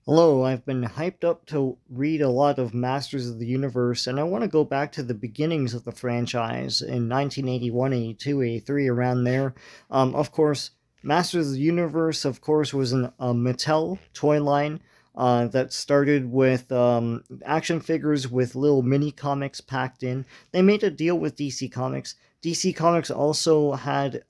Hello, I've been hyped up to read a lot of Masters of the Universe, and I want to go back to the beginnings of the franchise in 1981, 82, 83, around there. Of course, Masters of the Universe, of course, was a Mattel toy line that started with action figures with little mini comics packed in. They made a deal with DC Comics. DC Comics also had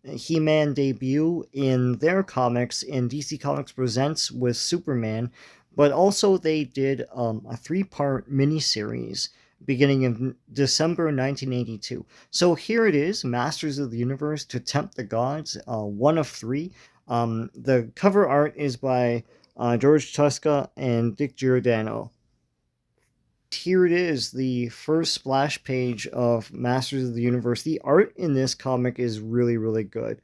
He-Man debut in their comics in DC Comics Presents with Superman, but also they did a three-part miniseries beginning in December 1982. So here it is, Masters of the Universe to Tempt the Gods, one of three. The cover art is by George Tuska and Dick Giordano. Here it is, the first splash page of Masters of the Universe. The art in this comic is really, really good.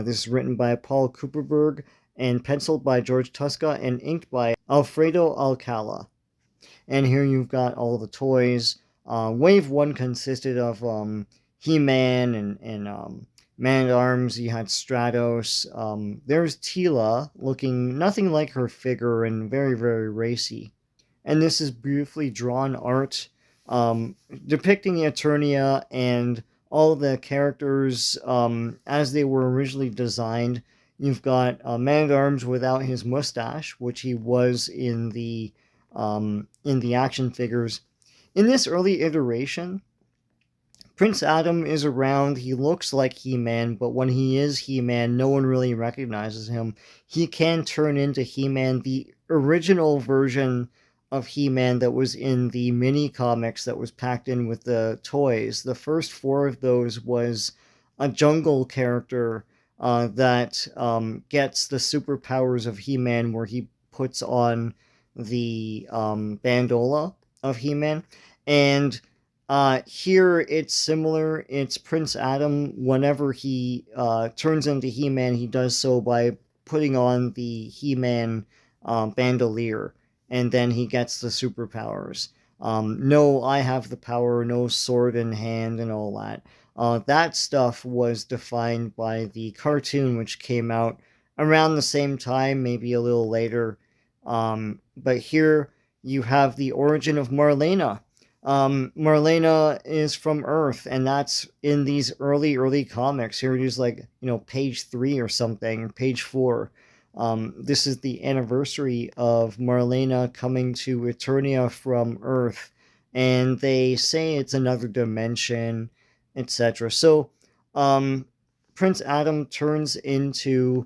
This is written by Paul Kupperberg and penciled by George Tuska and inked by Alfredo Alcala. And here you've got all the toys. Wave 1 consisted of He-Man and Man-at-Arms. You had Stratos. There's Tila, looking nothing like her figure and very, very racy. And this is beautifully drawn art depicting Eternia and all the characters as they were originally designed. You've got Man at Arms without his mustache, which he was in the action figures. In this early iteration, Prince Adam is around. He looks like He-Man, but when he is He-Man, no one really recognizes him. He can turn into He-Man. The original version of He-Man that was in the mini comics that was packed in with the toys, the first four of those was a jungle character that gets the superpowers of He-Man, where he puts on the bandola of He-Man. And here it's similar. It's Prince Adam. Whenever he turns into He-Man, he does so by putting on the He-Man bandolier, and then he gets the superpowers. No, I have the power, no sword in hand, and all that. That stuff was defined by the cartoon, which came out around the same time, maybe a little later. But here you have the origin of Marlena. Marlena is from Earth, and that's in these early comics. Here it is, like, page 3 or something, page 4. This is the anniversary of Marlena coming to Eternia from Earth, and they say it's another dimension, etc. So, um, Prince Adam turns into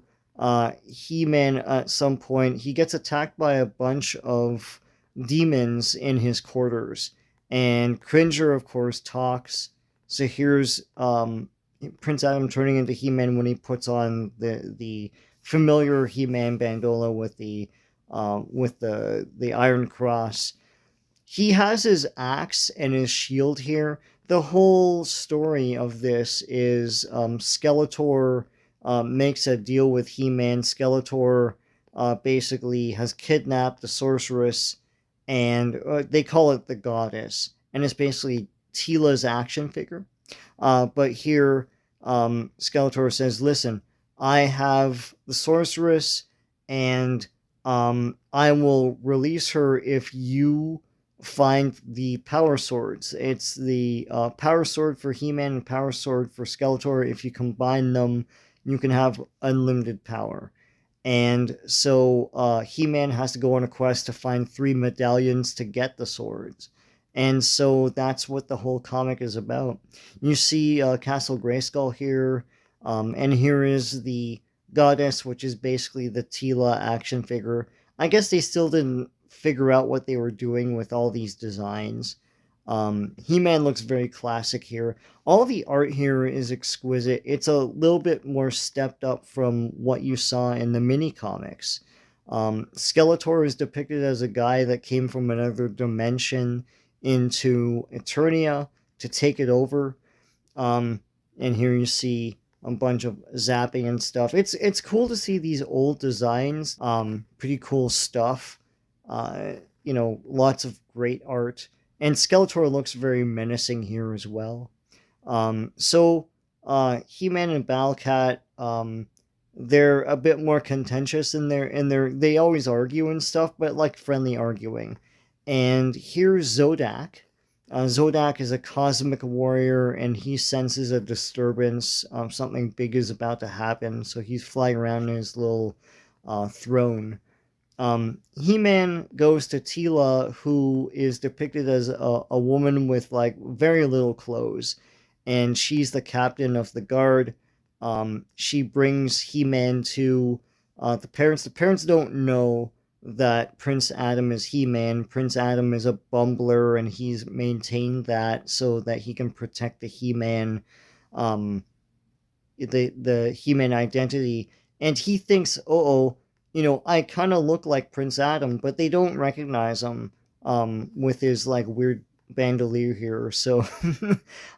He-Man at some point. He gets attacked by a bunch of demons in his quarters, and Cringer, of course, talks. So here's Prince Adam turning into He-Man when he puts on the familiar He-Man bandola with the Iron Cross. He has his axe and his shield here. The whole story of this is Skeletor makes a deal with He-Man. Skeletor basically has kidnapped the sorceress, and they call it the goddess, and it's basically Tila's action figure. But here, Skeletor says, "Listen, I have the sorceress, and I will release her if you find the power swords. It's the power sword for He-Man and power sword for Skeletor. If you combine them, you can have unlimited power." And so He-Man has to go on a quest to find 3 medallions to get the swords. And so that's what the whole comic is about. You see Castle Grayskull here, and here is the goddess, which is basically the Tila action figure. I guess they still didn't figure out what they were doing with all these designs. He-Man looks very classic here. All the art here is exquisite. It's a little bit more stepped up from what you saw in the mini comics. Skeletor is depicted as a guy that came from another dimension into Eternia to take it over. And here you see a bunch of zapping and stuff. It's cool to see these old designs. Pretty cool stuff. Lots of great art. And Skeletor looks very menacing here as well. So He-Man and Battlecat they're a bit more contentious they always argue and stuff, but like friendly arguing. And here's Zodak. Zodak is a cosmic warrior, and he senses a disturbance. Something big is about to happen, so he's flying around in his little throne. He-Man goes to Teela, who is depicted as a woman with like very little clothes, and she's the captain of the guard. She brings He-Man to the parents. The parents don't know that Prince Adam is He-Man. Prince Adam is a bumbler, and he's maintained that so that he can protect the He-Man, the He-Man identity. And he thinks, oh, I kind of look like Prince Adam, but they don't recognize him with his like weird bandolier here. So,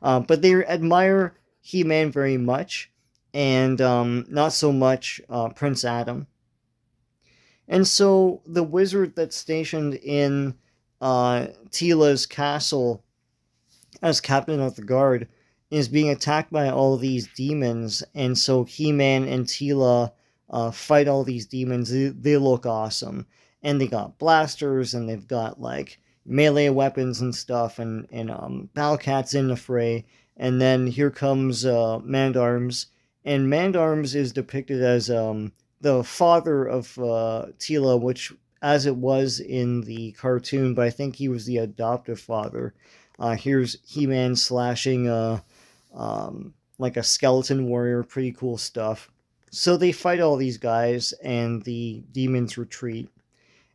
but they admire He-Man very much, and not so much Prince Adam. And so the wizard that's stationed in Teela's castle as captain of the guard is being attacked by all these demons, and so He-Man and Teela fight all these demons. They look awesome, and they got blasters, and they've got like melee weapons and stuff, and Balcat's in the fray. And then here comes Man-at-Arms, and Man-at-Arms is depicted as the father of Teela, which as it was in the cartoon, but I think he was the adoptive father. Here's He-Man slashing like a skeleton warrior, pretty cool stuff. So they fight all these guys, and the demons retreat,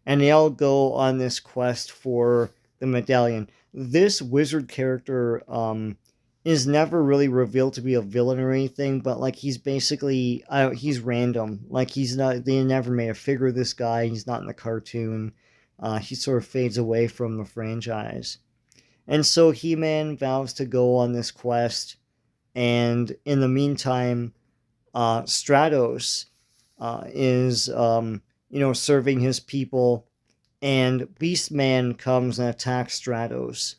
and they all go on this quest for the medallion. This wizard character is never really revealed to be a villain or anything, but like he's basically he's random. Like he's not. They never made a figure of this guy. He's not in the cartoon. He sort of fades away from the franchise, and so He-Man vows to go on this quest. And in the meantime, Stratos is serving his people, and Beastman comes and attacks Stratos.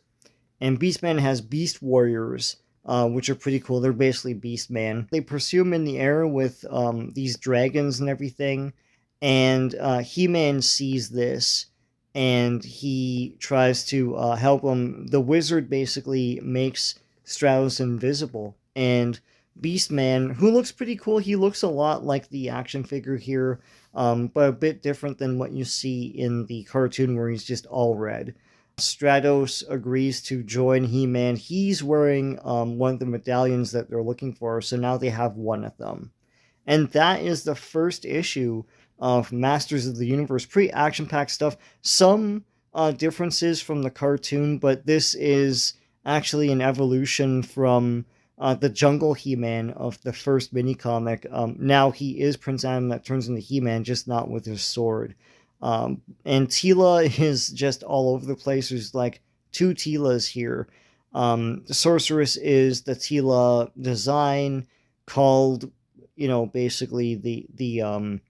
And Beastman has Beast Warriors, which are pretty cool. They're basically Beastman. They pursue him in the air with these dragons and everything, and He-Man sees this, and he tries to help him. The wizard basically makes Stratos invisible, and Beastman, who looks pretty cool. He looks a lot like the action figure here, but a bit different than what you see in the cartoon where he's just all red. Stratos agrees to join He-Man. He's wearing one of the medallions that they're looking for, so now they have one of them. And that is the first issue of Masters of the Universe. Pretty action-packed stuff. Some differences from the cartoon, but this is actually an evolution from the Jungle He-Man of the first mini-comic. Now he is Prince Adam that turns into He-Man, just not with his sword. And Teela is just all over the place. There's like 2 Teelas here. The Sorceress is the Teela design, called, basically the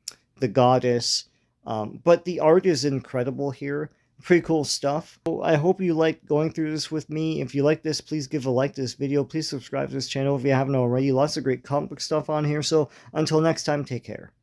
goddess. But the art is incredible here. Pretty cool stuff. So I hope you like going through this with me. If you like this, please give a like to this video. Please subscribe to this channel if you haven't already. Lots of great comic book stuff on here. So until next time, take care.